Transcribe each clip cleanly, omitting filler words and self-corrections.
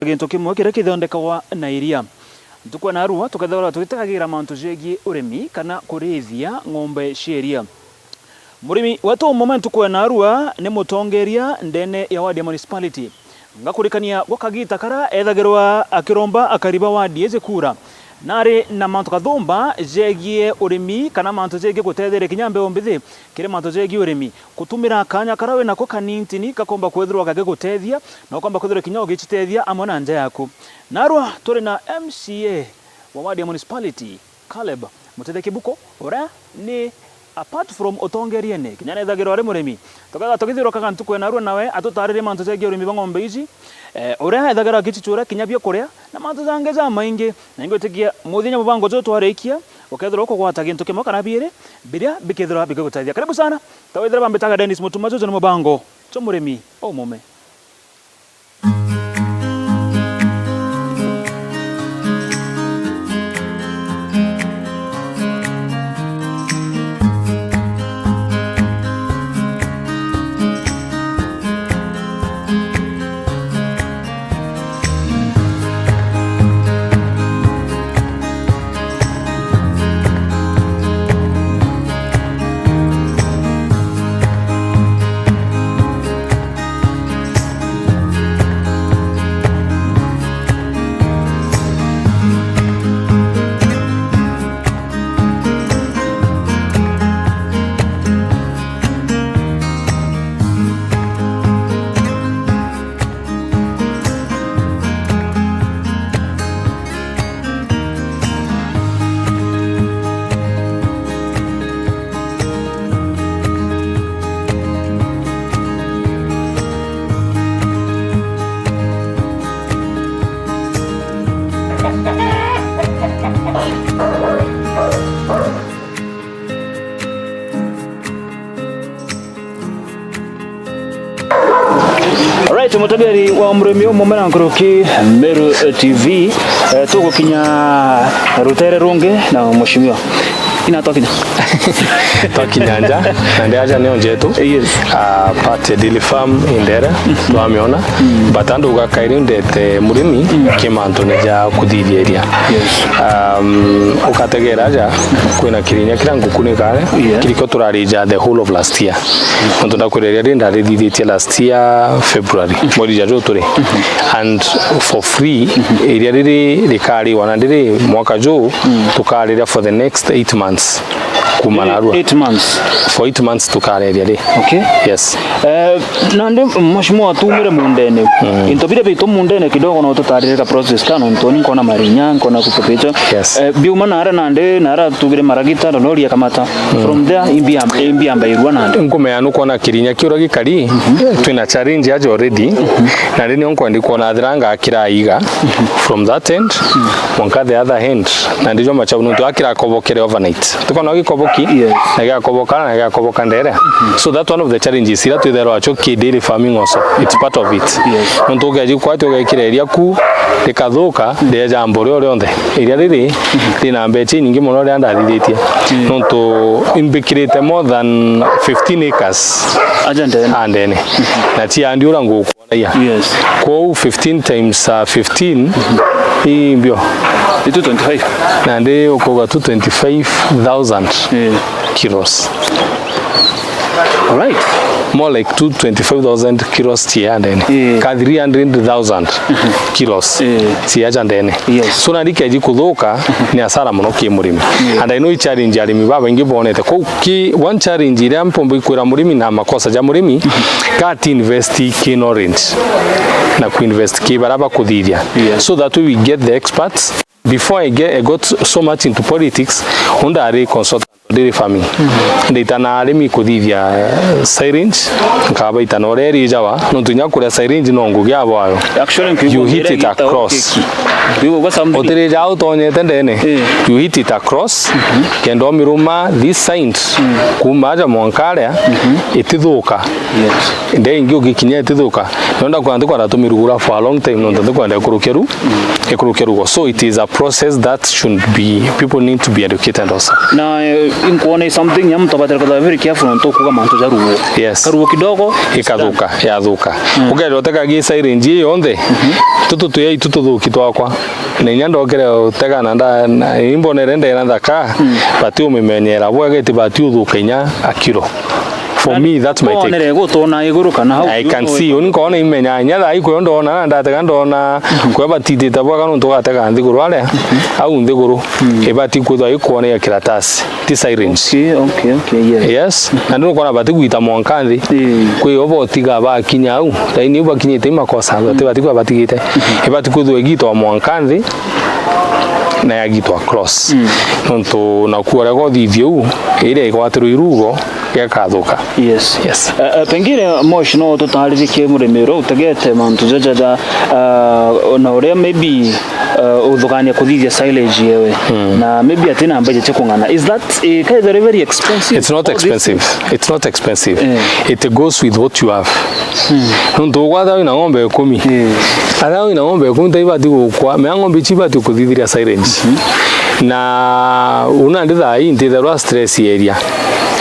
Gintu kimwe kire kithondekagwa na iria tukwa na arua tukethora twitagagira mantu jegie urimi kana kurithia ng'ombe sheria. Murimi watu momentu kwa na arua ni mutongeria ndene ya wadi ya municipality ngakurikania gwakagita kara ethagirwa akiromba akariba wadi eze kura nari na mantu kathomba jegie urimi kana mantu jegie gutethera kinyambe ombithi kire mantu jegie urimi kutumira kanya karawe nako kanintini kakomba kwethirwa kage gutethia na komba kwethirwa kinyo gichitethia amona nja yaku narwa turi na MCA wa wadi ya municipality Caleb Mutete Kibuko ora ni apart from otongeriene kinyane thagirwa ari murimi tokaga togithirwa kagantu kwena narwa nawe atutarire mantu jegie urimi bang'ombe ici ora ethagira gichichura kinyabia kuria na mantu zange za maingi na ingotikia muthinya mubango jo twarikia ukethira uko gwata gintu kimwe kana biire biria bikethira bigugutaithia. Karibu sana tawithira bambetaga Dennis MUTUMA jo mubango cho murimi UMUME. Alright, mutabiri wa murimi UMUME na nkoroki Meru TV tuko kinya rutere runge na mheshimiwa ina tokinya tokinyanja na aja neo jetu yes part daily farm indera twamiona batandu gakairinde te murimi kimantu neja kuthithia area ukategera aja kwina kirinya kirangu kunikare kiriko turarija the whole of last year ndo ndakureria rinda ridithia last year February mwezi jajo turi and for free area riri rikari wana ndiri mwaka jo tukarira for the next 8 months kumanarua 8 months for 8 months tukareria ri okay yes nande mheshimiwa tumire mundene intobire bito mundene kidogo na tutaririka process kana ntoni kona marinya kona kupepecha yes biuma nara nande nara tugire maragita lori yakamata from there imbiamba irwa nande ngume yanu kona kirinya kiura gikari twina challenge aje already na reni onko ndiko na thiranga akira iga from that end monka the other hand na ndijo machabuno to akira kobokere overnight tukona gikoboki na gakoboka na gakoboka ndere so that one of the challenges ira twithero acho ki daily farming also it's part of it ntoga ji kwati ogekira area ku likathuka de jambo ryo ryonthe area riri rina mbeche nyingi muno ria ndathithitie nonto imbikirite more than 15 acres andene na ti andi ura nguko yes kwa 15 times 15 imbio itu 25 na ndi ukoga 25,000 kilos. Alright, more like 25,000 kilos tiandene ka 300,000 kilos tiajandene so na ndikeji kuthuka ni asara muno ki murimi and I know challenge arimi baba ingi bonete ko ki one challenge ira mpombo ikwira murimi na makosa ja murimi ka invest in orange na ku invest ki baraba kuthithia so that we get the experts. Before I got so much into politics, undari consult dairy farming. Nditana arimi kuthithia syringe nkaba itanoreri jawa nontunya kuria syringe nongu gyabo ayo. Actually you hit it across. Otire jao tonyete ndene. You hit it across. Kendo miruma this side kumaja mwankarea itithuka. Yes. Nde ingio gikinya itithuka. Nonda kwandikwa ratumirugura for a long time nonda kwanda kurukeru. Ekurukeru. So it is a process that should be people need to be educated also. Na inkuone something ya mtu abatera kwa very careful onto kuga mantu za ruo. Yes. Karuo kidogo ikathuka yathuka ugeroteka gi syringe yonde tututuye tututhuki twakwa na nyando okere utega na imbonere ndera thaka bati umimenyera bwegeti bati uthuka inya akiro. For me, that's my take. I can see. Unikona imenya nyala iko ndona ndatega ndona kweba titi tabwa kanu ntugatega nthiguru ale au nthiguru ebati kuthwa iko ne kiratasi ti syringe. Okay, yes. Na ndo kona bati kuita mwankanthi kwe obo tiga ba kinya au taini uba kinyite makosa bati kwa batigite ebati kuthwa igito mwankanthi na yagitwa cross nonto na kuora go thithio ile igwatiro irugo yakathuka. Yes. Pengine moshi no tutaririkie muremero utegete mantu jaja na uria maybe uthugania kuthithia silage yewe na maybe atina budget kungana. Is that very expensive? It's not expensive. It goes with what you have. Nonto gwatha ina ng'ombe 10 ara ina ng'ombe 10 taibati gukwa me ng'ombe chibati kuthithia silage na una nditha intitherwa stress area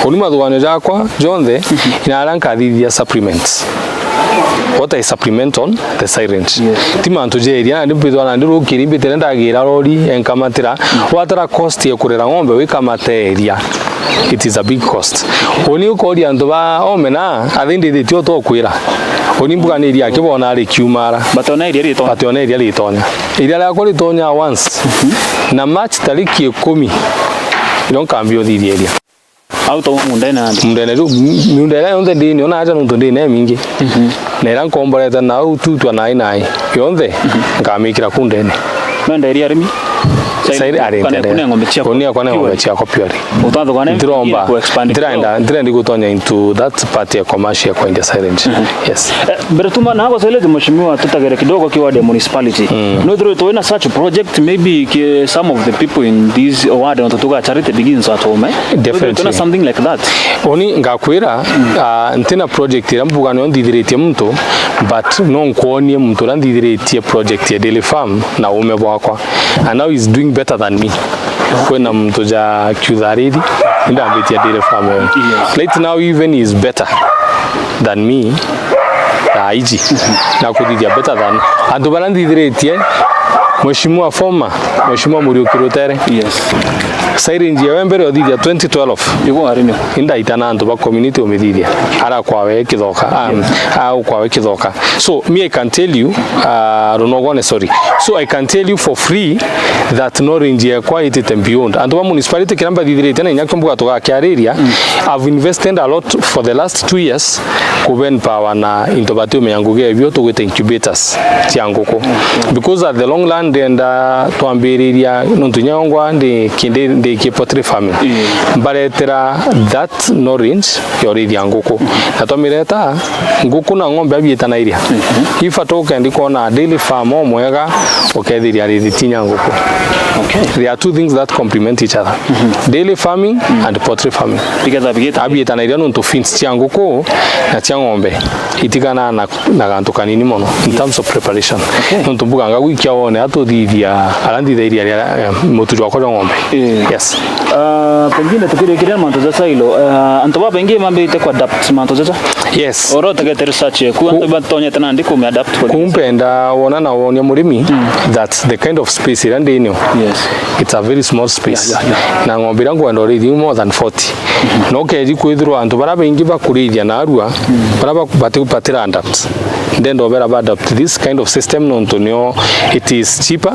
onima thugano jakwa jonthe inaranka thithia supplements. What I supplement on the syringe. Timantu jeria ndipithwa na ndirukiri mbitire ndagira rori enkamatira watara cost ya kurera ng'ombe wikamateria. It is a big cost. Oni ukori andu ba omena athindi thitio to kwira. Oni mbuganiria akibona ari kiumara. Batona iria ritonya. Iria la ko ritonya once. Na match tariki 10. Ndonka thithia iria. Auto mundena yonde ndini ona acha nuntu ndine mingi nera nkomboreta na ututwa nai yonde ngamikira kundene menda iria rimi sairi arendere konia kwana ngombe chiako pure utathugane ndiromba ndiraenda gutonya into that part ya commercial kwa India syringe. Yes. Beretuma na hapo sele mheshimiwa tutagere kidogo kiwa the municipality no through to such a project maybe some of the people in this ward want to charity begins at home. Definitely something like that oni ngakwira ntina project ira mbugano ndithiretie muntu but no nkonie muntu ndithiretie project ya Daily Farm na ume bwakwa and now he's doing better than me kwena mtu ja kudharidi ndambitia Daily Farm. Right now even is better than me aiji na kudithia better than andu barandithiretie mheshimiwa former mheshimiwa Meru URETERI. Syringe ya mbere othithia 2012 igo arino inda itana andu ba community omithithia ara kwawe kithoka au kwawe kithoka. So me I can tell you so I can tell you for free that no range ya quality and beyond and the municipality kiramba thithirite na nyakombuga tugakiariria I've invested a lot for the last 2 years kuben power na intobatu meyanguge ebyo tugwete incubators tiangoko because at the long land and twambiriria ntunyangwa ndi poultry farming baretera that no range yorithia nguku na twamireta nguku na ng'ombe abietana iria ifatoka ndikona Daily Farm omwega okethiria rithitinya nguku. There are two things that complement each other. Daily farming and poultry farming abietana iria nuntu fins cia nguku na cia ng'ombe itigana na gantu kanini mono in terms of preparation. Nuntu mbuga ngawikia wone atuthithia arandithairia mutu wa ng'ombe. Yes. Pengine tukirejelea manto za silo anto baba ingie mambe ite kwa adapt manto za. Yes. Oro tegete research ku anto batonya tena ndiko me adapt kwa. Kumpenda wona na wonya murimi that the kind of space irande ino. Yes. It's a very small space. Na ng'ombe rangu ndo already more than 40. No keji kwithirwa anto baraba ingi bakurithia na arua baraba batira adapt. Then do better adapt this kind of system no ntonyo it is cheaper.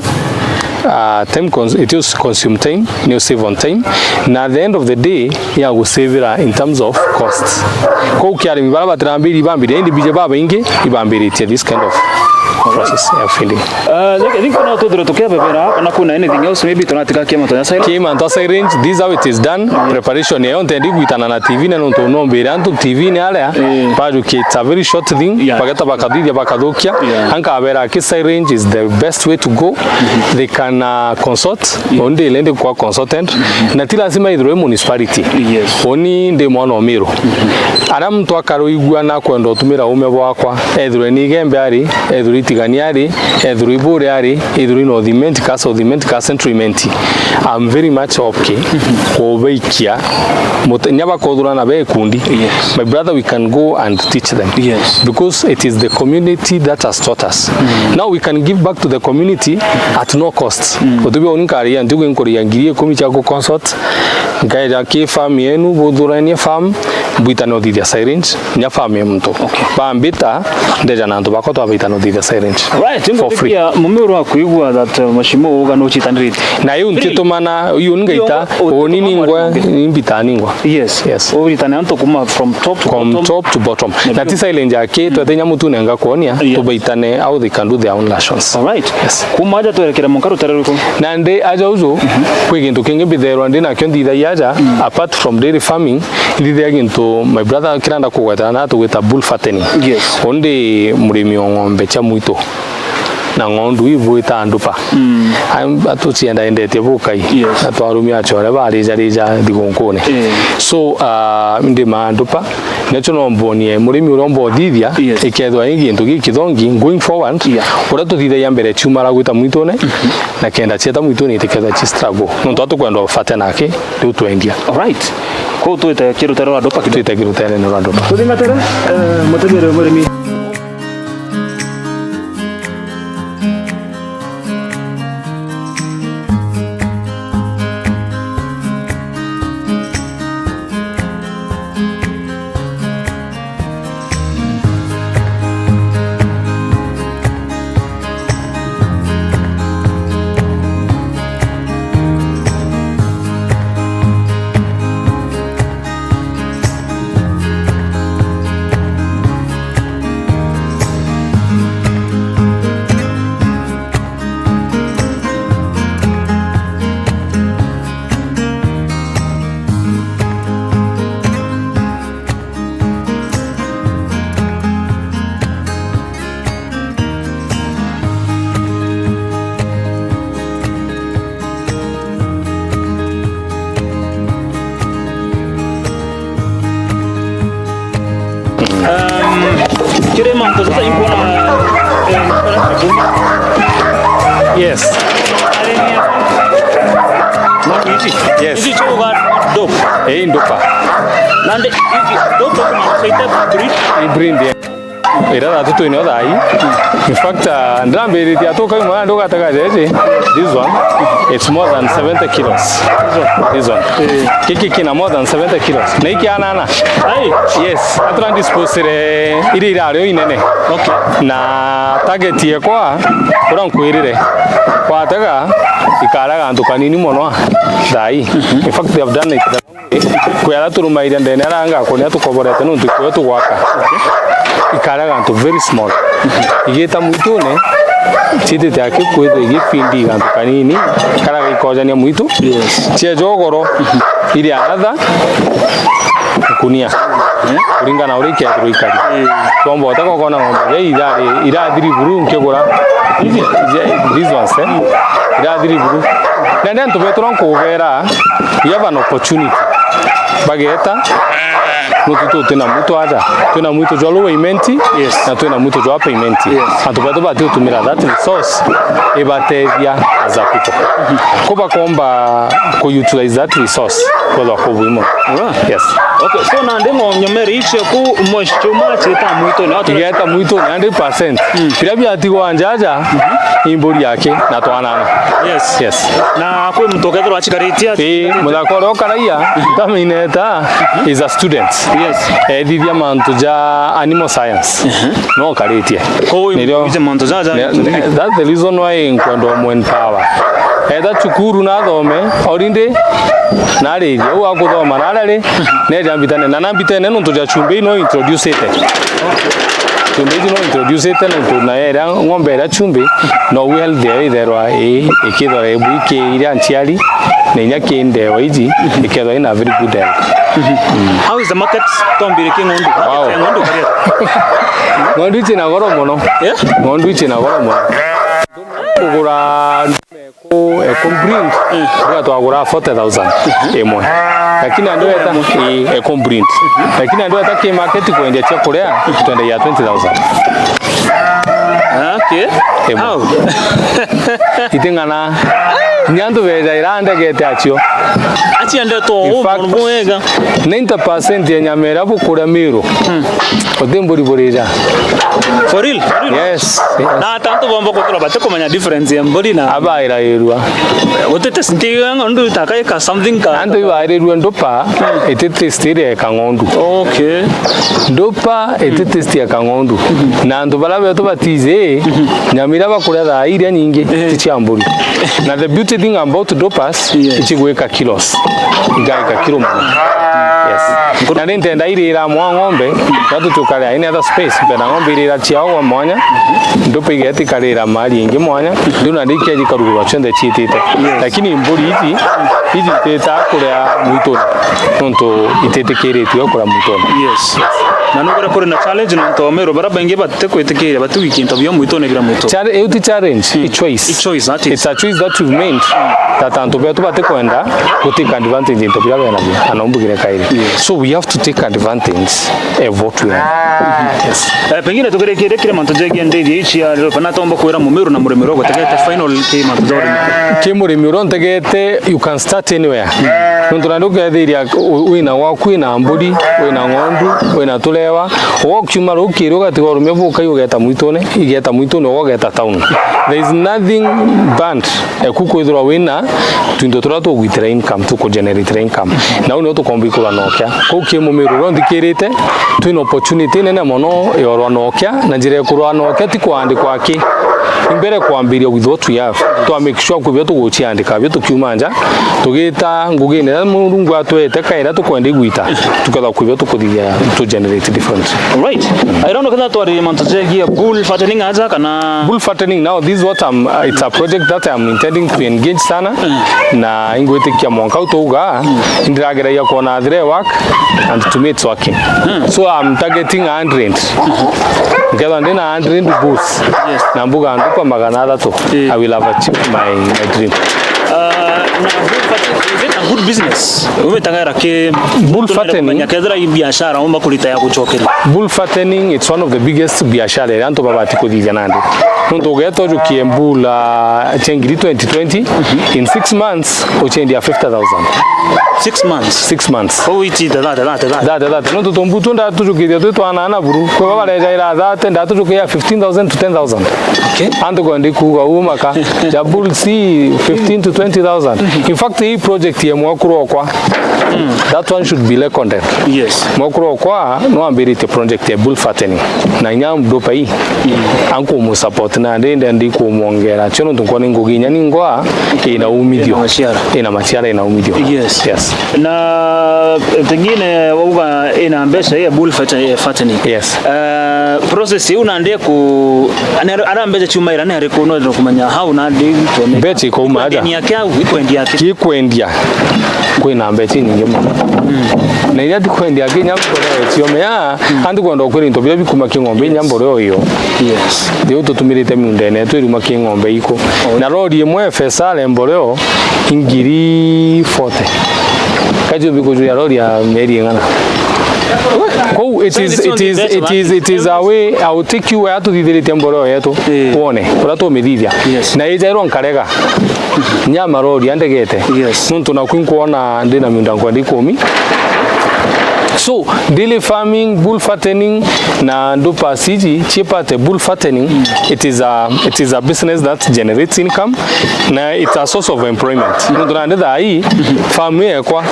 It will consume time, you save on time. Na at the end of the day, yeah, will save in terms of costs. Kwa ukiari mibara trambiri bambiri ndi bije baba inge ibambiri this kind of process of feeding. I think kuna to tokea bebera na kuna anything else maybe tunatika kema to side. Kema to syringe this how it is done. Preparation ya onte ndi kuitana na TV na nto nombere antu TV ne ala bado ke it's a very short thing bagata bakadithia bakathukia anka abera ki syringe is the best way to go. They can consult onde lende kwa consultant na tila lazima ithwe municipality. Oni ndi mwana Meru ara mtu akaro igua na kwenda tumira ume bwakwa ethwe ni gembe ari ethuriti itiganiari through iburiari through no thiment ka centriment. I'm very much okay ko beikia nyaba kodurana be kundi. My brother, we can go and teach them. Because it is the community that has taught us. Now we can give back to the community at no cost. Otubi onikari antugo nkori yangirie komi chako consult ngaira ke farm yenu bodurania farm buitano dithia syringe nya farm yemto bambita ndeja nantu bakoto abitano dithia syringe for free. Mumero akuigwa that mashimo uga no chitanrite na yu ntitumana yu ngaita onini ngwa imbitani ngwa. Yes obitana anto kuma from top to bottom na ti syringe yake twatenya mutu nenga kuonia tubaitane how they can do their own rations. Yes kuma aja twerekera munkaro tereriko na nde aja uzo kwigintu kingi bithero ndi na kyo nditha yaja apart from dairy farming nditha gintu my brother kiranda kugweta na tugweta bull fattening. Onde murimi ng'ombe cha muito na ngondu ivuita andupa atucienda endete bukai atwarumia chore bari jarija digunkone so ndi mandupa necho nombonie murimi urombo thithia ikethwa ingintu gikithongi going forward ura tuthithia ya mbere chumara gwita mwitone na kenda cheta mwitone itiketha chi struggle no twatu kwenda fate nake tu twendia. Alright ko tuite kirutero andupa tuite kirutero no andupa tuthingatera mutabire murimi Yes. Yes. Is it dope? Hey, dopa. Nande dope na bring the era tutu ino dai. In fact, ndrambe ri atoka mwana ndoka atakaje this one it's more than 70 kilos. This one. Kiki kina more than 70 kilos. Na iki anana. Yes, atran dispose iri irario inene. Okay. Na target ye kwa kuran kuirire. Kwa taka ikaraga antu kanini mono dai. In fact, they have done it. Kwa turuma ire ndene aranga ko ne tukoborete nuntu ko tuwaka. Ikaraga antu very small. Igeta mwitone chite take kwethe igipindi gantu kanini karaga ikojania mwitu. Cie jogoro iri another kunia kuringana uri kethro ikari tombo otako kona ngombe irathiri buru nkegura this one irathiri buru nende ntu betron kugera you have an opportunity bageta nutu tena mutu aja tena mutu jolo payment na tena mutu jolo payment atubato batu tumira that resource ebatevia as a people kuba komba ko utilize that resource kwa kwa wimo. Yes. Okay, so na ndemo nyomeri iche ku moshuma cheta muito na yeta muito 100%. Pirabia atigo anjaja imbori yake na twanana. Yes. Na kwa mtokethero achikaritia mudakoro karaia tamineta is a student. Edithia mantu ja animal science. No karitia. Nirio mantu ja that's the reason why nkwendo mo empower. Eda chukuru na thome orinde na ri yo akuthoma na ri ne jambitane na nambitane no tuja chumbe no introduce it. Chumbe no introduce it na era ngombe era chumbe no well there wa ikidora ebuike iri anchiari nenya kende waiji ikidora ina very good health. How is the market tombireke ngondu? Ngondu kare. Ngondu china goro mono. Ngondu china goro mono. Kugura complete twagura 40,000 emwe lakini ando eta complete lakini ando eta ke market kuendea cha Korea twende ya 20,000 Okay. How? Itingana. Nyandu veja iranda gete achio. Achi ande to bonega. 90% ya nyamera bukura Meru. Odemburi boreja. For real? Yes. Na tanto bomba ko bate ko manya difference ya mbodi na. Aba ira irua. Otete sintiga ngondu takai ka something ka. Ando iba irua ndopa etete stire ka ngondu. Okay. Ndopa etete stire ka ngondu. Na ndo bala beto batize nyamira bakura da iria nyingi tichamburi. Na the beauty thing about dopas ichigweka kilos. Igaika kilo mana. Yes. Na nintenda irira mwa ngombe watu tukale any other space pena ngombe irira chiao wa mwanya ndopa igeti kalira mali ingi mwanya nduna ndike jikarugo bachende chitite lakini mburi hizi teta kura mwitoni nonto itete kere tuya kura mwitoni. Yes. Na nukora kore na challenge nonto Meru baraba inge batte ko itekere batu weekend byo mwitoni bira mwito. Challenge challenge a choice. A choice that is. It's a choice that you've made. That anto beto batte kwenda to take advantage into bira bena bia anombugire kaire. So we have to take advantage of what we have. Yes. Pengine tugerekere kile manto jegi ndezi ichi ya pana tomba kuera mu Meru na MURIMI rogo tegete final ke manto zori. Ke MURIMI ron tegete you can start anywhere. Nondona ndogetheria wina waku ina mburi wina ngondu wina tulewa wokyuma rukiro gatigoro mebuka yugeta mwitone igeta mwitone wogeta town. There is nothing bad ekukwithura wina twindo turato gwitira income to generate income. Na uno to kombikula nokya ko ke MURIMI ron dikirite twin opportunity nene mono yorwa nokya na njire kurwa nokya ti kwandikwa ki imbere kwambiria with what we have to make sure ko byo tugochiandika byo tukyumanja tugita ngugine na murungu atwete kaira tukwende gwita tukala ko byo tukudia to generate different. All right. I don't know kana to ari manto jegi bull fattening aja kana bull fattening. Now this is what it's a project that I'm intending to engage sana na ingwete kya monka utoga indragira ya kona adre work and to me it's working. So I'm targeting 100 ngela ndina 100 bulls. Yes. Na mbuga ndupa magana to I will have achieved my dream. Is it a good business? Bull fattening. Bull fattening, it's one of the biggest biashara yanto babati kudivya nande. Nunto geto jukie mbula chengiri 2020 in 6 months uchendia 50,000. 6 months. 6 months. Oh, iti that. Nunto tombutu ndatu jukia tu anana buru. Kwa wale jaira that ndatu jukia 15,000 to 10,000. Okay. Anto kwa ndiku umaka jabul si 15 to 20,000. In fact, hii project ya mwakuro kwa that one should be like content. Yes. Mwakuro kwa no ambirite project ya bull fattening. Na nyam dopa hii anko mu support na ndende ndiko muongera chono tunkone nguginya ningwa ina umidio. Ina machiara ina umidio. Yes. Yes. Na pengine wauga ina mbesha ya bull fattening. Yes. Process hii unaandie ku ana mbesha chuma ira ne ariko no kumanya how na ndi to make. Beti ko umaja. Ni yake au ikwendia kikwendia kwina mbeti ninge mama na ira dikwendia ginya mbore tiome ya andi kwenda kwiri into bya bikuma kingombe nyambore oyo. Yes. Dio tutumirite mundene twiruma kingombe iko na rodi emwe fesale mboreo ingiri 40 kajo biko ya rodi ya meri ngana. Oh, it is a way I will take you where to the temboreo yetu uone urato medivya na ija iro nkarega nyama rodi andegete nuntu na kwinkuona ndina miundango ndikomi. So daily farming, bull fattening na ndopa siji chipate bull fattening it is a business that generates income na it's a source of employment. Ndio ndio hii farm kwa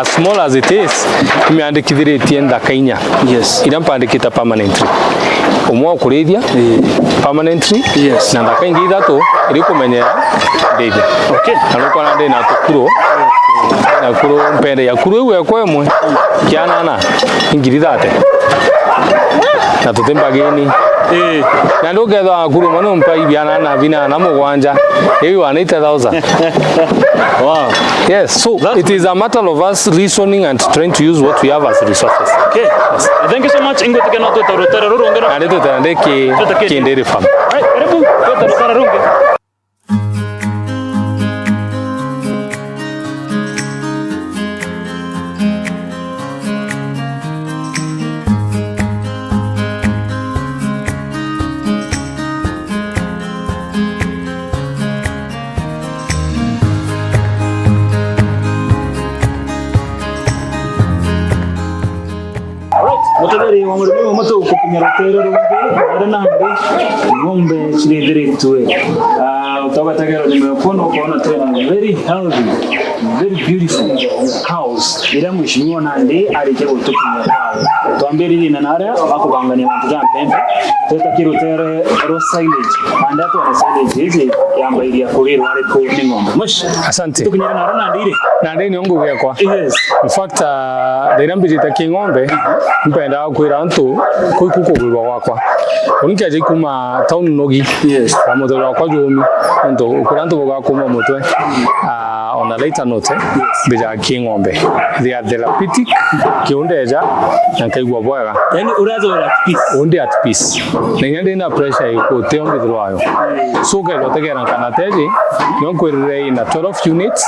as small as it is imeandikithire tienda Kenya. Yes. Inampandikita permanently. Umwa kuredia permanently. Yes. Na ndakaingi ithatu irikumenyera dedia. Okay. Aloko na ndena tukuro na kuro mpende ya kuro iwe kwa emwe kiana na ingiri thate na tutemba geni na ndogetha kuro mano mpa ibiana na bina na mugwanja eyo 80,000. Wow. Yes, so it is a matter of us reasoning and trying to use what we have as resources. Okay. Yes. Thank you so much. Ingo tikena to tarotara rurongera. And it is the dairy farm. Right, karibu to tarotara rurongera. wamurimi muto kukinyara tero rumbe na ngombe chirindire tuwe utabatagara nimekono kuona tena very healthy, very beautiful cows ira mwishimiwa nande arije gutukinyara twambiri na nara bakubangania abantu jampembe tutakirutera ro silage and that one silage hizi yamba iria kurirwa ariko ni ngombe mush asante tukinyara nara nandire ni ongo yakwa yes in fact ndairambi ta kingombe mpenda kwira ntu kuikukugirwa wakwa unikaje kuma town nogi yes amodoro kwa jomi ndo ukuranto boga kuma mutwe on a later note bija kingombe they are therapeutic kiundeja na kaigwa bwega yani urazo at peace onde at peace nengende na pressure yuko teombe throayo so ke lotegera kana teji nonkwirire ina 12 units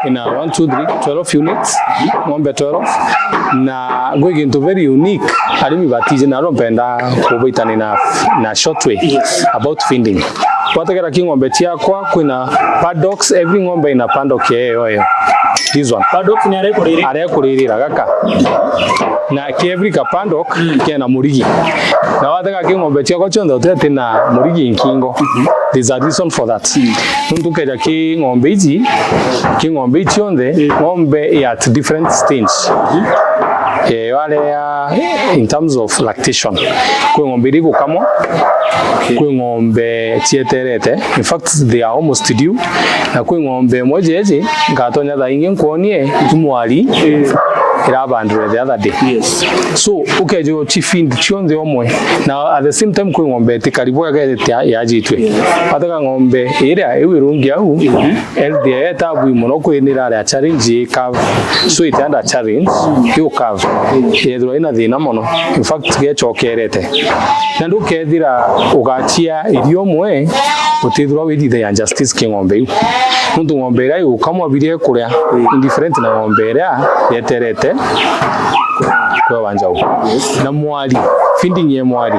ina 1 2 3 12 units ngombe 12 na going into very unique alimi batije na rompenda kubaitana na short way about feeding wategera kingombe tiakwa kuna paddocks every ngombe ina paddock yeyo this one paddock ni arekurira gaka na every ka paddock kena murigi na watega kingombe tiakwa chondo tete na murigi nkingo there's a reason for that nundu keja kingombe iji kingombe chonde ngombe at different stage wale in terms of lactation kwa ngombe liko kamwa kwa ngombe tieterete in fact they are almost due na kwa ngombe moja ezi ngatonya da ingi nkonie tumwali irabandre the other day yes so ukejo chifind chionde omwe na at the same time kwa ngombe tikaribu yajitwe ataka ngombe ira ewirungi au LDA tabu muno kwinira ya challenge ka so it under challenge you curve yedro ina thina muno in fact gechokerete na ndukethira ugachia irio mwe utithwa withithe ya justice kingombe nundu ngombe ira ukamwa birie kuria indifferent na ngombe ira yeterete kwa wanjau na mwali feeding ye mwali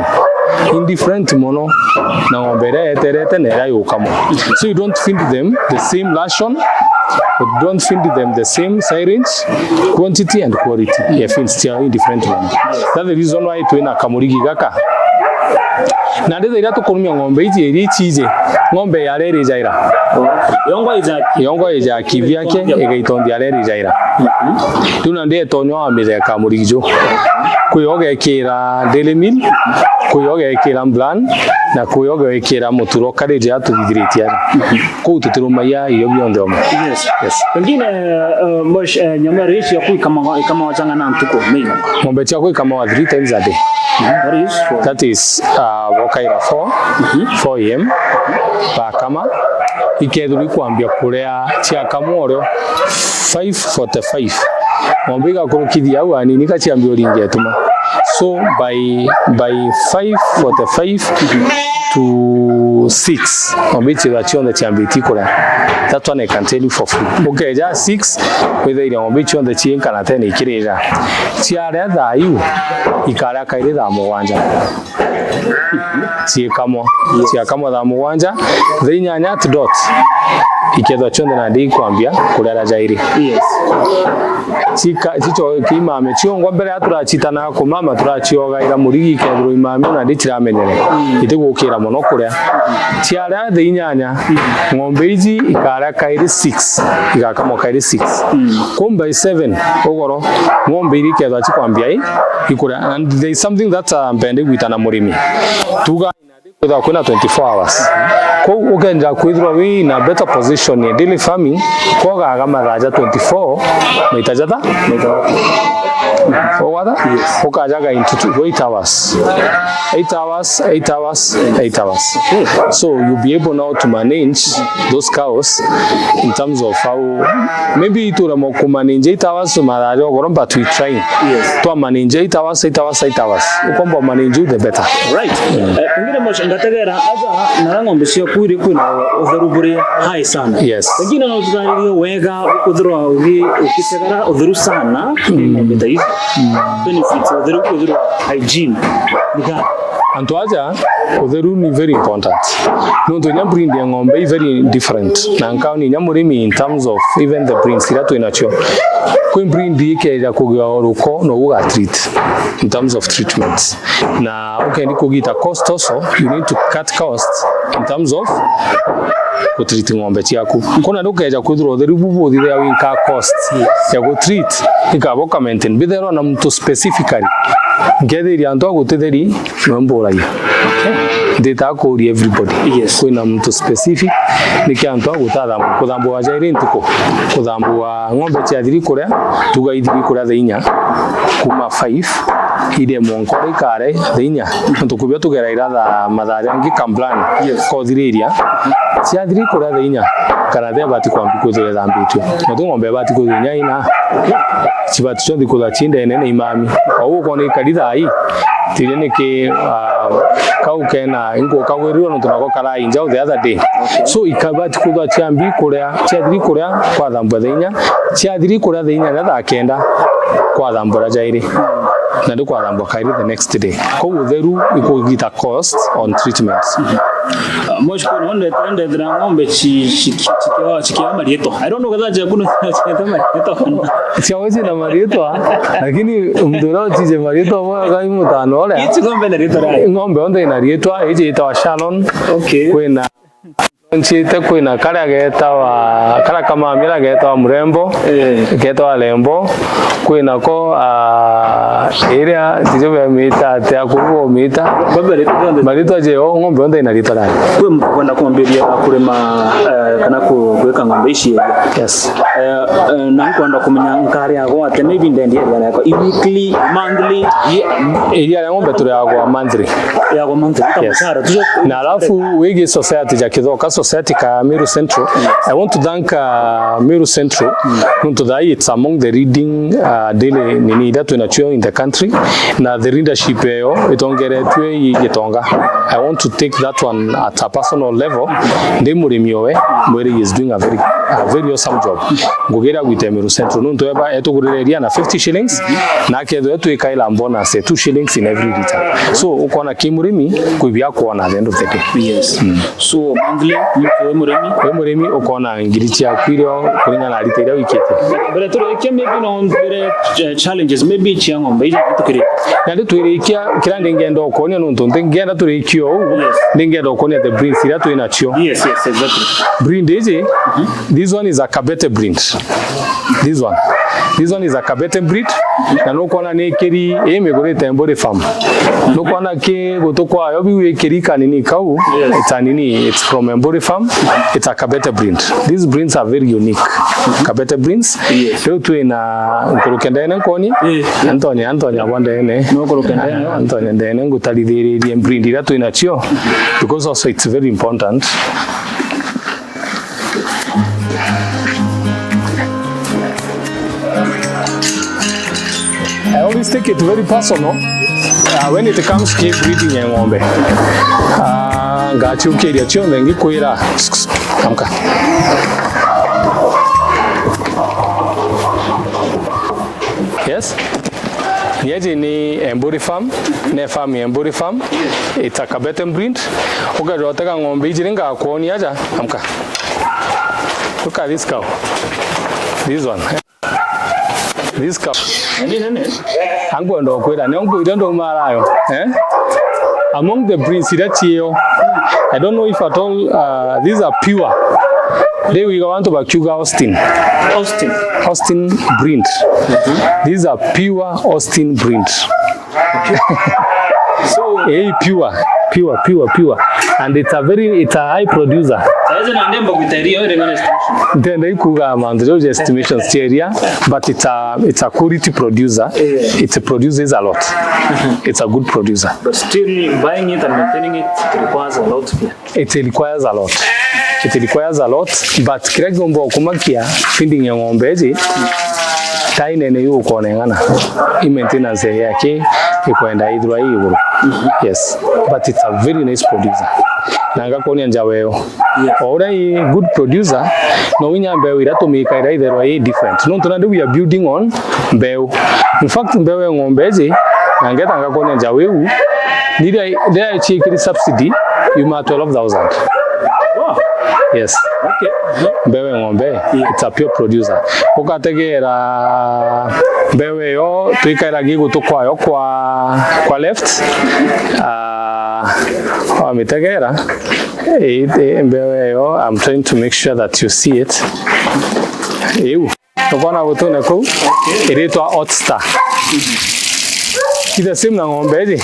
indifferent mono na ngombe ira yeterete na ira ukamwa so you don't feed them the same ration but don't feed them the same syringe quantity and quality yeah feed still indifferent one that's the reason why tuina kamurigi gaka na ndethe ira tukurumia ngombe iji iri chije ngombe ya reri jaira yongo ija kivyake igaitondia reri jaira tuna ndiye tonyo amire kamurijo kuyoge kira daily meal kuyoge kira mblan na kuyoge kira muturo kareje atugithiritia ku tutirumaya iyo byondo yes ngine mosh nyama rishi ya kama wachanga na mtuko mimi ngombe chako kama 3 times a day that is wakaira 4 am bakama ikethuri kwambia kurea cia kamoro 5:45 ngombe gakurukithia au anini kaciambia uringe tuma so by 5:45 to 6 ngombe chiwa chionde chiambiti kura that one I can tell you for free okay ja 6 whether ile ngombe chionde chinkana tena ikirira ciare thayu ikara kaire tha mugwanja ciakamwa tha mugwanja thinyanya dot ikethwa chonde na ndi kwambia kurara jairi yes chicho kimame chiongo mbere aturachitana ku mama turachioga ira murigi kethro imame na ndi tiramenyere itigukira muno kuria ciara thinyanya ngombe iji ikara kairi 6 igakamwa kairi 6 kumba 7 ogoro ngombe iri kethwa chikwambia ikura and there is something that mpende gwitana murimi tuga without kuna 24 hours ko ugenja kwithwa we in a better position in daily farming ko gaga maraja 24 maitajata wada ukajaga into 8 hours 8 hours 8 hours 8 hours so you'll be able now to manage those cows in terms of how maybe to manage 8 hours maraja ogoro but we try to manage 8 hours 8 hours 8 hours ukomba manage the better right ngire mosh ngategera aza narangombe cio kwiri kwina utherubure high sana yes ngine no tutaniriyo wega uthurwa ukisegara uthuru sana ngombe taifa benefits uthuru hygiene nika Antoaja utheru ni very important. No to nya breed ya ng'ombe very different. Na nkao ni nya murimi in terms of even the breeds ira to inacho. Kwa breed yake ya kugia oruko no uga treat in terms of treatments. Na okay ni kugita cost also, you need to cut costs in terms of ku treat ng'ombe chiaku. Kuna ndukeja kuthuro the rububu thire winka cost ya ku treat ikaboka maintain bithero na mtu specifically ngethiri antu agutitheri mwemburagia. Data code everybody. Yes. Kuna mtu specific niki antu agutathambu kuthambua jairi ntuko kuthambua ng'ombe cia thiri kuria tuga ithiri kuria theinya kuma 5 ide monkore kare theinya ntukubio tugera iratha mathare ngi kamplani ko thiriria cia thiri kuria theinya kana the bati kwambi kuthire thambitio no ng'ombe bati kuthinya ina cibati cio thikutha chinde nene imami au ko ni karitha ai tire niki kau kena ingo kagwiriro no tunako kara inja the other day. So ikabati kutha chiambi kuria cia thiri kuria kwa thambwa theinya cia thiri kuria theinya na kenda kwa thambura jairi na ndo kwa thambwa kairi the next day ko utheru ikugita cost on treatments. Moshko onde tende dra ng'ombe chikiwa marieto. I don't know whether jaguno chikiwa marieto. Siawezi na marieto lakini mdoro chije marieto moyo kai mutano ole. Ichi ng'ombe na rieto rai. Ng'ombe onde ina rieto eje itawa Shannon. Okay. Kwena nchite kwina kara geta wa kara kama mira geta wa mrembo geta wa lembo kwina ko area tijobe mita te akubo mita marito je ng'ombe onde ina rito rai kwe mkwenda kuambiria kurema kana kuweka ng'ombe ici. Yes. Na nkwenda kumenya nkari yago ate maybe ndendi area yako weekly monthly area ya ng'ombe turi yago monthly Yes. Na alafu wigi society ja kithoka society ka Meru Central. I want to thank Meru Central. It's among the leading daily nini ida tunacho in the country. Na the leadership yo itongeretwe yigitonga. I want to take that one at a personal level. Ndi murimi owe mwere is doing a very awesome job. Ngugera gwite Meru Central nuntu eba etugurireria na 50 shillings na ketho etu ikaila bonus 2 shillings in every liter. So ukona kimurimi kuibia kuona at the end of the day. Yes. So monthly murimi ukona ngiri cia kwiro kuringa na liter wikete. But to maybe no challenges maybe cia ng'ombe ija tukire. Na nditwirikia kirande ngendo okonia nuntu ngenda turikio ndingenda okonia the breed ira tu inacho. Yes, exactly. Breed is this one is a Kabete breed. This one is a Kabete breed. Na nukona nekeri emegorete mbore farm. Nukona ke gutokwa yobi wekeri kanini kau it's from Mbori farm. It's a Kabete breed. These breeds are very unique. Kabete breeds. Leo tu ina nkurukenda ene koni. Antonia wanda ene. Antonia ndene ngutalidhiri breed ira tu inachio because also it's very important. I always take it very personal when it comes to breeding ya ng'ombe. Ngachukeria chionde ngikwira amka. Yes. Yeje ni Mburi farm, ne farm ya Mburi farm. It's a Kabete breed. Ugaroteka ng'ombe ijiringa kuoni aja amka. Look at this cow. This one. This cow. Angbo ndo kwira ne ngbo ndo marayo among the breeds irachio I don't know if at all these are pure. They we want to Bakuga Austin breed. These are pure Austin breed. So pure and it's a high producer. Then they could those estimations area, but it's a quality producer. It produces a lot. It's a good producer. But still buying it and maintaining it requires a lot. It requires a lot, but kiragombo kumakia feeding ya ng'ombe zi taine ne yuko nengana I maintenance yake ikwenda idhwa hiyo. Yes, but it's a very nice producer. Nanga konia njaweo. Already good producer no winya mbeu iratumika ira idherwa different. No tunande we are building on mbeu. In fact mbeu ya ng'ombe zi nangeta ngakonia njaweo Nida check subsidy you ma 12,000. Wow. Yes. Okay. Mbewe ng'ombe, it's a pure producer. Ukategera mbewe yo tuikaira gigu tukwayo kwa left. Mitegera mbewe yo, I'm trying to make sure that you see it. Ew. Tukona gutune ku iritwa Hot Star. Ida sim na ng'ombe ji.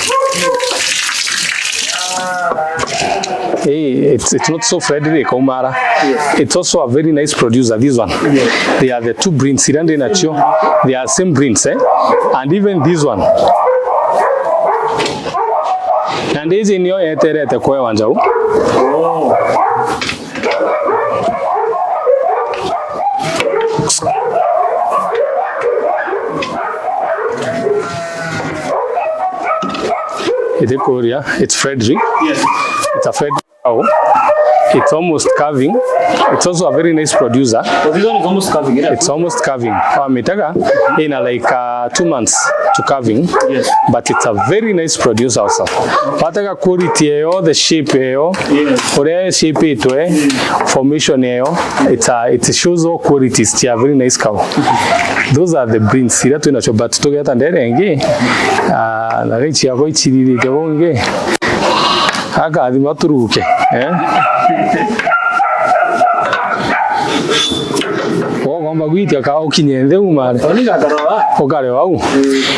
Hey, it's not so Frederick Omara. Yes. It's also a very nice producer, this one. Yes. They are the two breeds, Sirande Nacho. They are same breeds, eh? And even this one. And this in your etere te kwe wanjau. Oh. It's Frederick. Yes. It's a Frederick cow. It's almost calving. It's also a very nice producer. So this one is almost calving. It's almost calving. In like 2 months to calving. Yes. But it's a very nice producer also. Pataka quality eo, the shape eo, ore shape ito formation eo. It shows all qualities. It's a very nice cow. Those are the breeds. Sira tu inacho but to get under engi. Na rechi yako ichiriri kebo nge. Haka adi maturuke.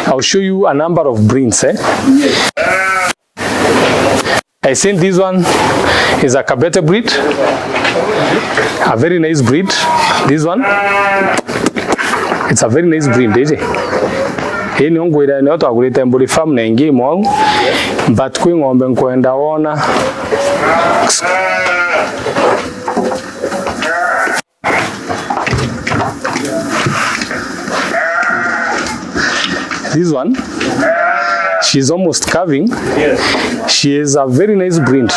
I'll show you a number of breeds. I think this one is a Kabete breed, a very nice breed. This one, it's a very nice breed. Hii ni ngwira ni watu agurite mburi farm na ingi mo but kwi ng'ombe nkwenda wona this one, she's almost calving. Yes. She is a very nice breed.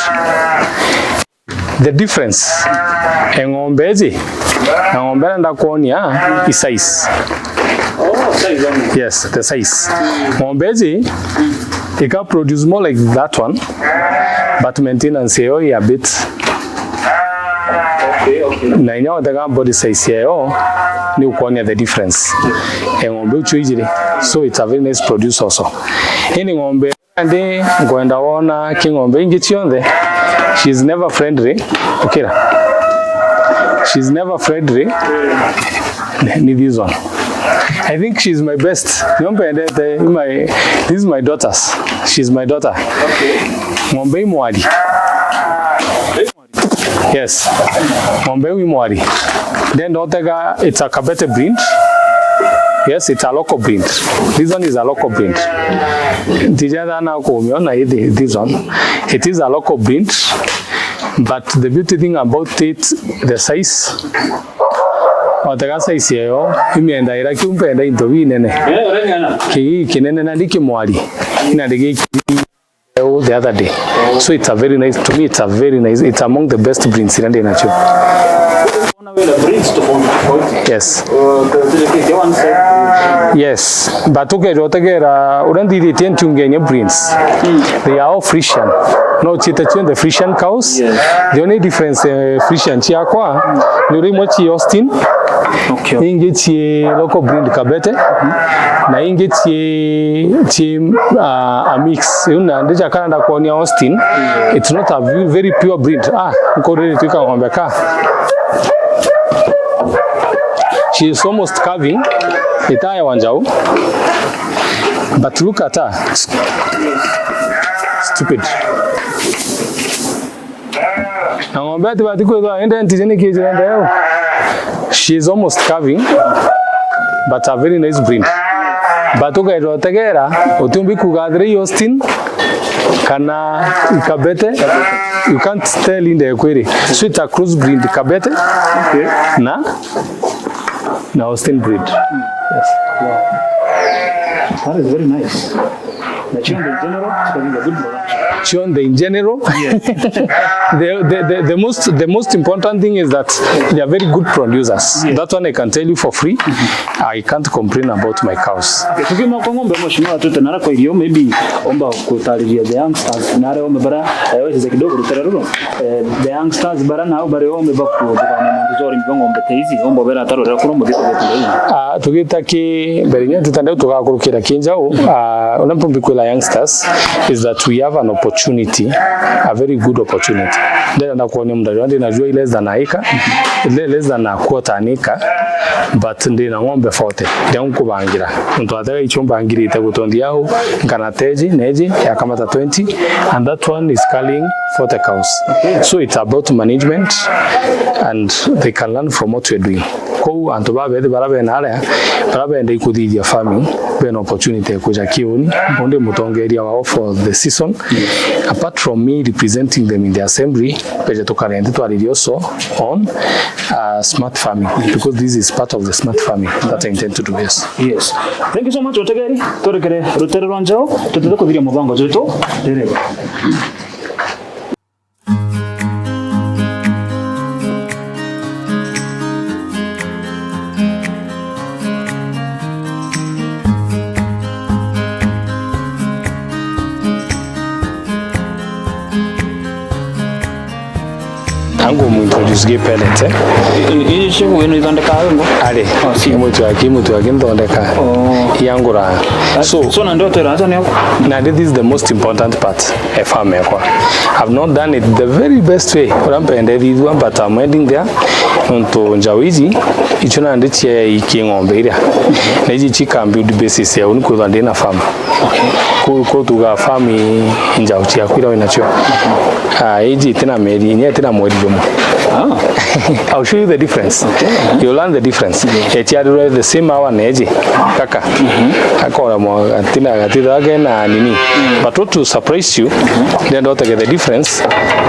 The difference ng'ombe zi na ng'ombe nda kuonia is size. Oh, size only. Yes, the size. Ng'ombe zi they can produce more like that one, but maintenance here a bit. Okay. Na inyo the body size here ni ukuonia the difference. Ng'ombe uchuijiri. So it's a very nice produce also. Any ng'ombe ande ngwenda wona king'ombe ingi chionde. She's never friendly. Okay. She's never friendly. Ni this one. I think she's my best. This is my daughter's. She's my daughter. Okay. Ng'ombe mwali. Yes. Ng'ombe mwali. Then Otega, it's a Kabete breed. Yes, it's a local breed. This one is a local breed. This one, it is a local breed, but the beauty thing about it, the size. Otega size here, imeenda ira kiumpenda intobi nene. Kinene na ndiki mwali. Ina ndiki the other day. So it's a very nice, to me it's a very nice, it's among the best breeds in the nature. Yes. Yes, but okay, breeds. They are all Frisian. No, the Frisian cows. Yes. The only difference Frisian chiakwa, nuri mochi Austin. Okay. Ingechi local breed Kabete. Na ingechi a mix. Una ndeja Canada kwa ni Austin. It's not a very pure breed. Uko ready to come on back. She is almost calving. Itaya wanjau. But look at her. Stupid. She is almost calving, but a very nice breed. But okay, utumbi kugadre Austin kana Kabete. You can't tell in the query. So it's a cross breed Kabete. Okay. Na Austin breed. Yes. Wow. That is very nice. The children in general is having a good production. chionde in general. Yes. the most important thing is that they are very good producers. Yes. That one I can tell you for free. I can't complain about my cows. Okay, tukima kwa ng'ombe mheshimiwa tutenara kwa hiyo maybe omba kutariria the youngsters nare ombe bara wese kidogo ruterero the youngsters bara na bare ombe bakudana muzori ng'ombe teizi ombo bera tarora kuno mu bito bito tugita ki berinya tutande tugakurukira kinjao unampombi kwa youngsters is that we have an opportunity, a very good opportunity. Ndio nakuona mdari ndio najua ile less than a quarter an acre, but ndio na ng'ombe 40 ndio kubangira mtu ataka ichomba ngirite gutondia ho ngana teji neji ya kamata 20 and that one is calling 40 cows. Okay. So it's about management and they can learn from what we're doing. Ko anto babe barabe nale barabe ndai kuthithia farming an opportunity kuja kioni onde mutongeria wao for the season. Apart from me representing them in the assembly peje tokarende twari also on smart farming because this is part of the smart farming that I intend to do. Yes. Yes. Thank you so much Otegeri. Torekere rutere rwanjao tutenda kuthiria mubango zetu dereva. Ango mu introduce pellet Iyi shibu wenu idondeka ngo ale mutu yake ndondeka yangura so na ndoto raza ne yako na this is the most important part a farm yako. I've not done it the very best way urampende this one but I'm heading there onto njawiji ichona ndiche ikingombe ira na iji chika build basis ya uniko ndende na farm ko tuga farm njauchi yakwira inacho iji tena meri nye tena mwedi domo. I'll show you the difference. You'll learn the difference. Etiadura the same hour neji kaka akora mo tina gatira again na nini but what to surprise you then don't get the difference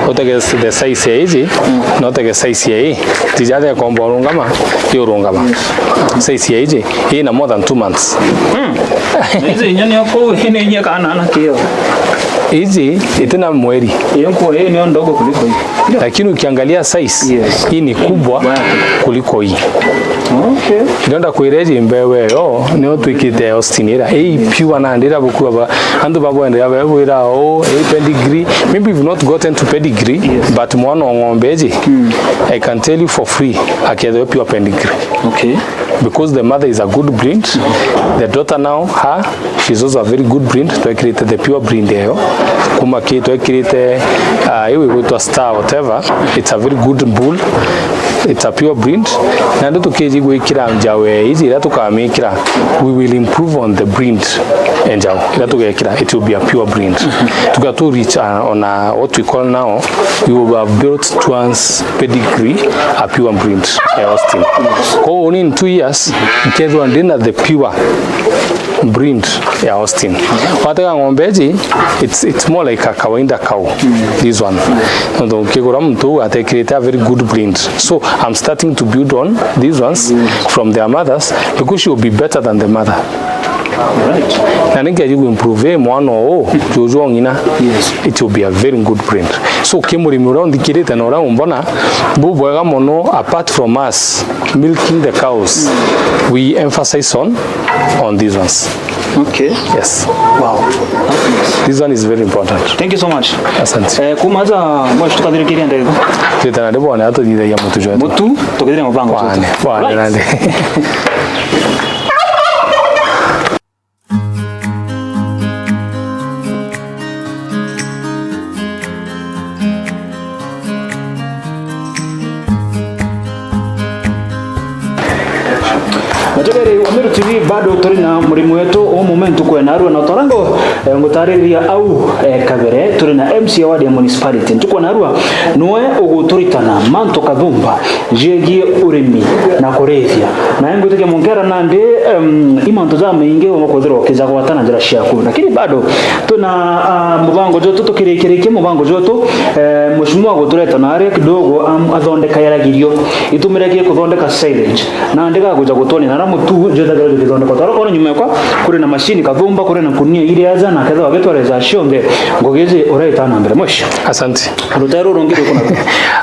don't get the size eji not get size ye tijade kombo rungama yorungama size eji in more than 2 months hizi nyani yako ine nya kana na kio hizi itena mweri yoko ni ndogo kuliko hii lakini ukiangalia size hii ni kubwa kuliko hii. Okay. Ndonda kuireje mbewe ni otwikite Austinira pure na ndira bukuba andu babo ndira bwira pedigree maybe we've not gotten to pedigree but mwana ngombeje I can tell you for free akede pure pedigree. Okay. Because the mother is a good breed, the daughter now she's also a very good breed to create the pure breed there kuma ke to create iwe with a star whatever it's a very good bull, it's a pure breed na ndo tukeji gwikira njawe hizi ila tukamikira we will improve on the breed enjao ila tukekira it will be a pure breed to get to reach on what we call now we will have built towards pedigree a pure breed Austin. Ko only in 2 years kezo ndina the pure breed ya Austin. Wataka ngombeji it's more like a kawaida cow. This one ndo kigora mtu ate create a very good breed. So I'm starting to build on these ones from their mothers because she will be better than the mother. Right. Na ninge you improve mwana jojo ngina it will be a very good breed. So kimurimi around dikirete na ora mbona bubwega mono apart from us milking the cows we emphasize on these ones. Okay. Yes. Wow. This one is very important. Thank you so much. Asante. Kumaza mwashi tukadirikiria ndego. Tutana debo na hata dida ya mutu joto. Mutu tukadiri mpango tu. Wane nande. Mategere wa Meru TV bado turi na murimu wetu o moment kwa na arua na torango ngutariria au kabere turi na MC award ya municipality tukwa na arua noe uguturitana manto kadhumba jegie urimi na kurethia na ngo tuke mongera nande imanto za maingi omokothero kiza gwatana njira ciaku lakini bado tuna mubango joto tukirikirike mubango joto mushimwa gutureta nare kidogo athondeka yaragirio itumireke kuthondeka silage na ndega guja gutoni na mutu jethagara githondeka taroko nyuma yakwa kuri na machine kathumba kuri na kunia ile aza na ketho agitwareza shonde ngogeze oraita na mbere mwisho asante rutero rongire kuna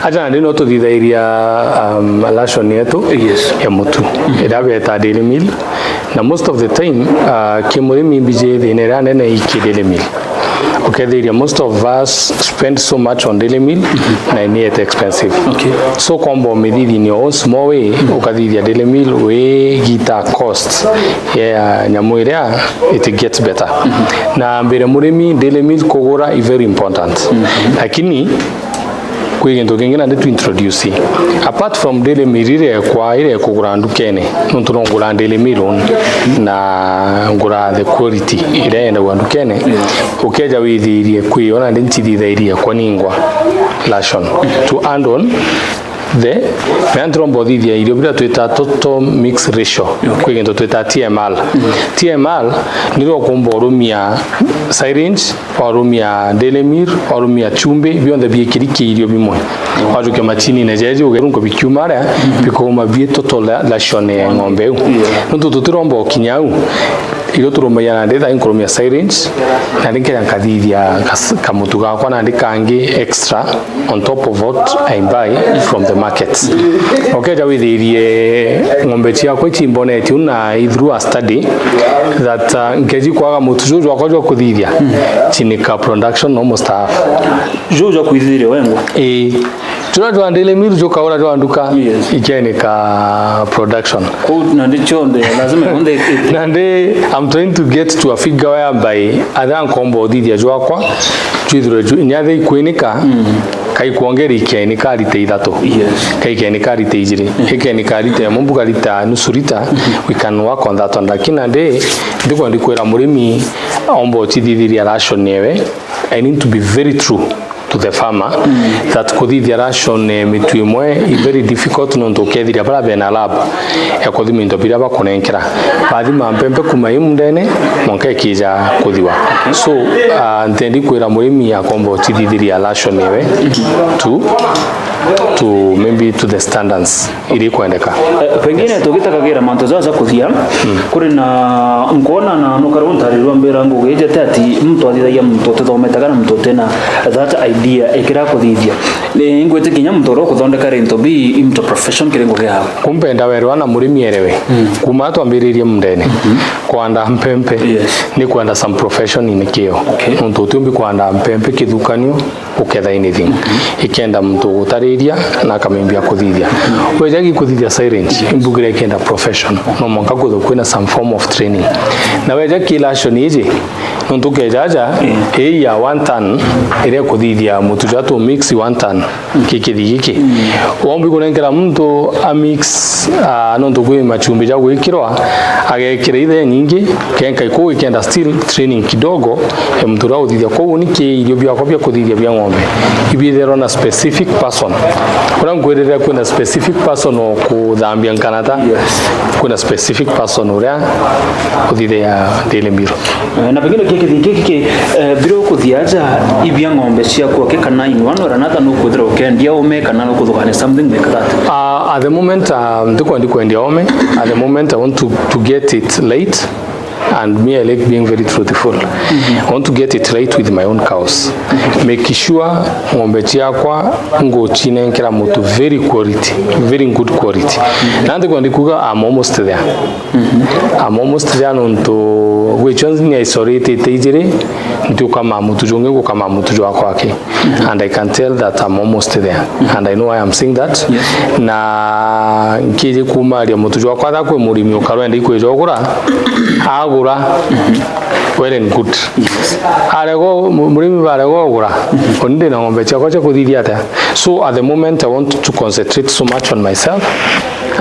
aja ndino tuthithairia lashon yetu ya mutu idabeta daily meal na most of the time kimurimi bije thinera nene iki daily meal okay there most of us spend so much on daily meal na ni it expensive so combo medidi ni on small way ukathithia daily meal we gita cost nyamuiria it gets better na mbere murimi daily meal kugura is very important lakini kwigendo kingina ndetu introduce apart from daily meal ile kugura ndukene ntunongura daily meal na ngura the quality ile enda ndukene ukeja withirie kwiona ndintithithairie kwa ningwa lashon to add on the mentrombo thithia irio bila twita total mix ratio kwigendo twita TMR TMR niro kumborumia syringe orumia daily meal orumia chumbe beyond the kiriki irio bimwe wajuke machini na jeje ugerunko bikumara bikoma bie total lashon ya ngombe ntu tutirombo kinyau ilo turumaya na ndetha inkurumia syringe na ndikira nkathithia kamutu gakwa na ndikangi extra on top of what I buy from the market okay jawithirie ngombe ciakwa chimboneti una through a study that ngeji kwaga mutu jojo akojwa kuthithia chinika production almost half jojo kuithire wengo tunajua ndele miru joka ora jwa nduka ikene ka production na ndichonde lazima onde nande I'm trying to get to a figure whereby adhan kombo didi jwa kwa chidro nyathe ikwenika kai kuongera ikene kali te ithato kai ikene kali te ijire ikene kali te mumbu kali ta nusurita we can work on that on lakini ande ndiko ndikwera murimi ombo chidithiria ration newe I need to be very true to the farmer that kuthithia ration mitu imwe is very difficult no ndokethira bara bena lab ya kuthimindo bila bakunenkera bathima mpempe kuma imundene monke kija kuthiwa so ntendi kwira murimi ya kombo chithithiria ration newe to maybe to the standards ili kuendeka pengine tugitaka gira manto zaza kuthia kuri na ngona na nukaruntarirwa mbera ngugeje tati mtu athithagia mtu tuthometaga na mtu tena that idea ekira kuthithia ngwete kinya mtu ro kuthondeka rento bi into profession kirengo gya kumpenda werwa na murimi erewe kuma twambiririe mundene kwanda mpempe ni kwanda some profession inekio mtu tumbi kwanda mpempe kithukanio uketha anything ikenda mtu gutariria na kamembia kuthithia wejagi kuthithia syringe imbugire kenda profession no monka kutho kwina some form of training na wejagi lashon ije ntu kejaja ya 1 ton ile kuthithia mutu jato mix 1 ton kikithigiki wombi kunengera mtu a mix nonto kwe machumbi ja gwikirwa agekira ithe nyingi kenka iko ikenda still training kidogo mtu rao thithia ko niki irio bya kwa kuthithia bya ngombe ibithero na specific person kuna ngwerera kuna specific person o kuthambia nkanata kuna specific person uria kuthithia daily meal na pengine kiki biro kuthiaja ibya ngombe cia kwa kana in one or another no kuthira ukendia ome kana no kuthukane something like that at the moment ndiko kwendia ome at the moment I want to get it late and me I like being very truthful I want to get it right with my own cows make sure ngombe ciakwa ngo chinenkera mutu very quality very good quality nande kwa ndikuga I'm almost there I'm almost there nonto which ones ni isolated tejire ndio kama mutu jonge ko kama mutu jwa kwake and I can tell that I'm almost there and I know I am saying that na nkije kumaria mutu jwa kwa kwe murimi ukarwenda ikwejogura agura well and good arego murimi barego agura onde na ngombe chako cha kuthithia ta so at the moment I want to concentrate so much on myself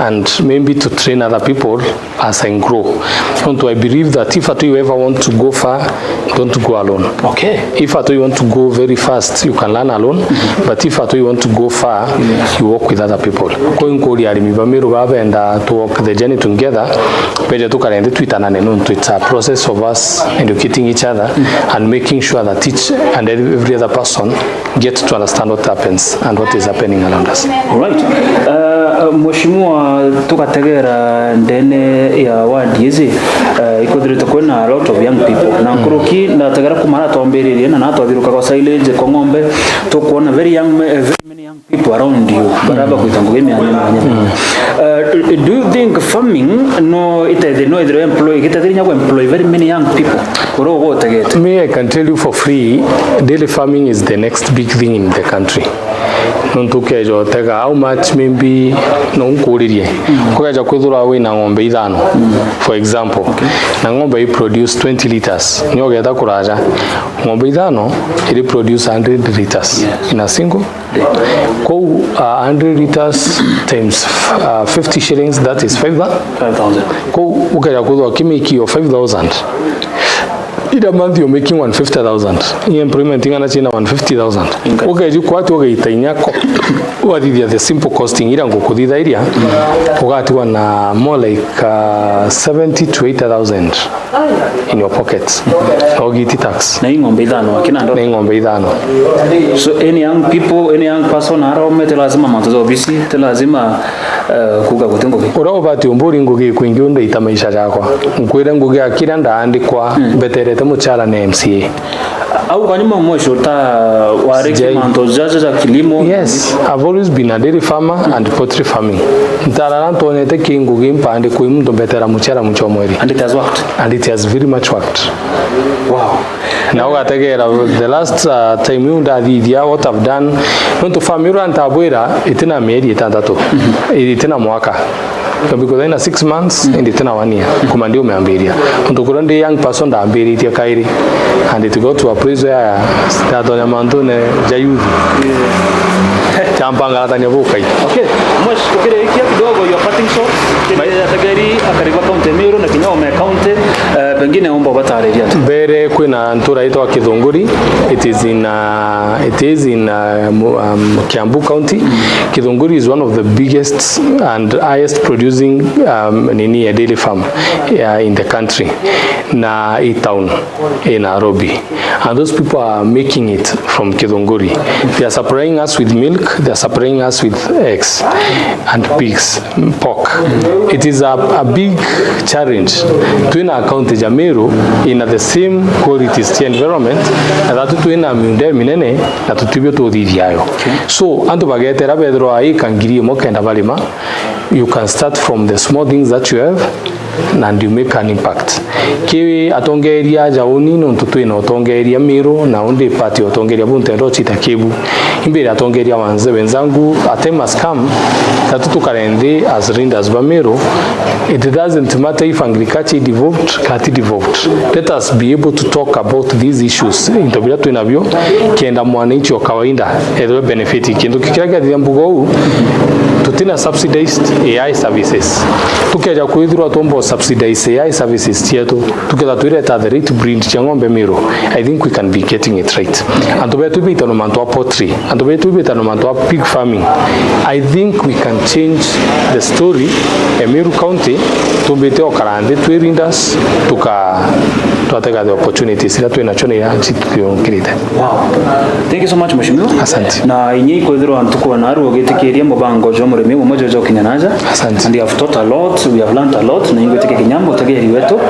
and maybe to train other people as I grow. And I believe that if you ever want to go far, don't go alone. Okay. If at all you want to go very fast, you can learn alone. But if at all you want to go far, you work with other people. Going Kori Arimi Bamiru Baba and to walk the journey together. It's a process of us educating each other and making sure that each and every other person gets to understand what happens and what is happening around us. All right. Mheshimiwa tukategera ndene ya wadi hizi ikodhirite kwena a lot of young people na nkuruki na tegera kumara tomberirie na natwathiruka kwa silage kwa ng'ombe tukuona very many young people around you baraba kuitangugemia do you think farming no ithe employ kitethirinya ku employ very many young people kuro go tegete? Me, I can tell you for free, dairy farming is the next big thing in the country. Nontukejo tega how much maybe no nkuririe kukaja kwithura wina ng'ombe ithano for example na ng'ombe produce 20 liters nyogeta kuraja ng'ombe ithano it produce 100 liters in a single day. 100 liters times 50 shillings, that is 5,000. Ukaja kwithura kimiki of 5,000. In a month you're making 150,000. Employment ingana china 150,000. Okay, you kwati ogeita inyako. Wadi the simple costing ira ngokuthitha iria. Ugati wana more like 70 to 80,000 in your pockets. Ogiti tax. Na ng'ombe ithano akina ndo. Na ng'ombe ithano. So any young people, any young person arome lazima mantozo bisi, lazima kuga gutengo ki. Ora obati ombori ngugi kwingi unda ita maisha yakwa. Nkwira ngugi akira ndaandikwa beterete muchara na MCA. Au kwa nyuma mwisho wareki mantozo za kilimo. Yes, I've always been a dairy farmer and poultry farming. Ntarara ntonete kingugi mpande kwi mndo betera muchara muchomweri. And it has worked. And it has very much worked. Wow. Now the last time you ndathithia what I've done nonto family antabwira itina mieri itandatu itina mwaka because in 6 months and itina 1 year kuma ndio umeambiria nonto kurande young person ndaambiritie kairi and it got to a place where statonya mantone jayuthi champanga tanya bukai. Okay, mwash tukire ikia kidogo your parting shot tegeri akariba county Meru na Kinyaume county pengine omba batariria tu bere kwina ntura itwa Kithunguri. It is in Kiambu County. Kithunguri is one of the biggest and highest producing nini dairy farm in the country na a town in Nairobi, and those people are making it from Kithunguri. They are supplying us with milk, they are supplying us with eggs and pigs, pork. It is a big challenge to in account ya Meru in the same quality environment that to in miunde minene na tutibyo to thithiayo. So andu bagetera bedro ai kangiri mo kenda balima, you can start from the small things that you have and you make an impact. Kiwi atongeria jauni no tutwina otongeria Meru na onde party otongeria buntendo chita kebu imbere atongeria wanze wenzangu atema scam tatutukarende as rinders ba Meru. It doesn't matter if agriculture devolved, kati devolved. Let us be able to talk about these issues intobira twinabyo kenda mwananchi wa kawaida edo benefit kindu kikiraga thiambugo huu tutina subsidized AI services. Tukeja kuithirwa tombo subsidized AI services tietu tukeza tuireta the rate breed cha ng'ombe Meru. I think we can be getting it right. And to be no manto poultry and to be no manto pig farming. I think we can change the story in Meru County to be te okarande twirindas tukatega the opportunities ila twinachone ya chitukirite. Wow. Thank you so much Mheshimiwa. Asante. Na inyi kuithirwa ntuko na ruo gitikiria mubango jo murimi umoja jo kinyanaja. Asante. And you have taught a lot, we have learned a lot na ingo tike kinyambo tegeri wetu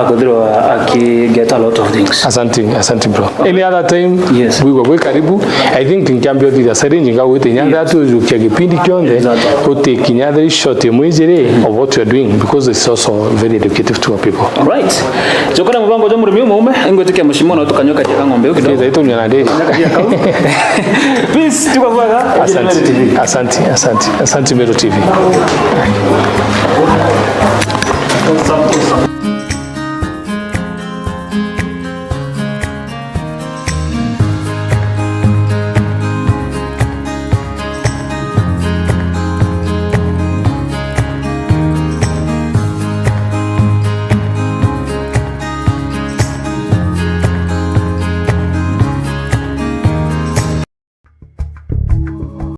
kuithirwa get a lot of things. Asante bro. Any other time yes. We will karibu. I think nkiambio thitha syringe nga wite nyanda tu jukia gipindi kionde uti kinyadri shot mwizire of what you are doing because it's also very educative to our people. All right. Jokana mubango jo murimi umume ingo tike Mheshimiwa na tukanyoka jeka ng'ombe yo kidogo. Zaito nyana ndeni. Peace tukavuga. Asante Meru TV.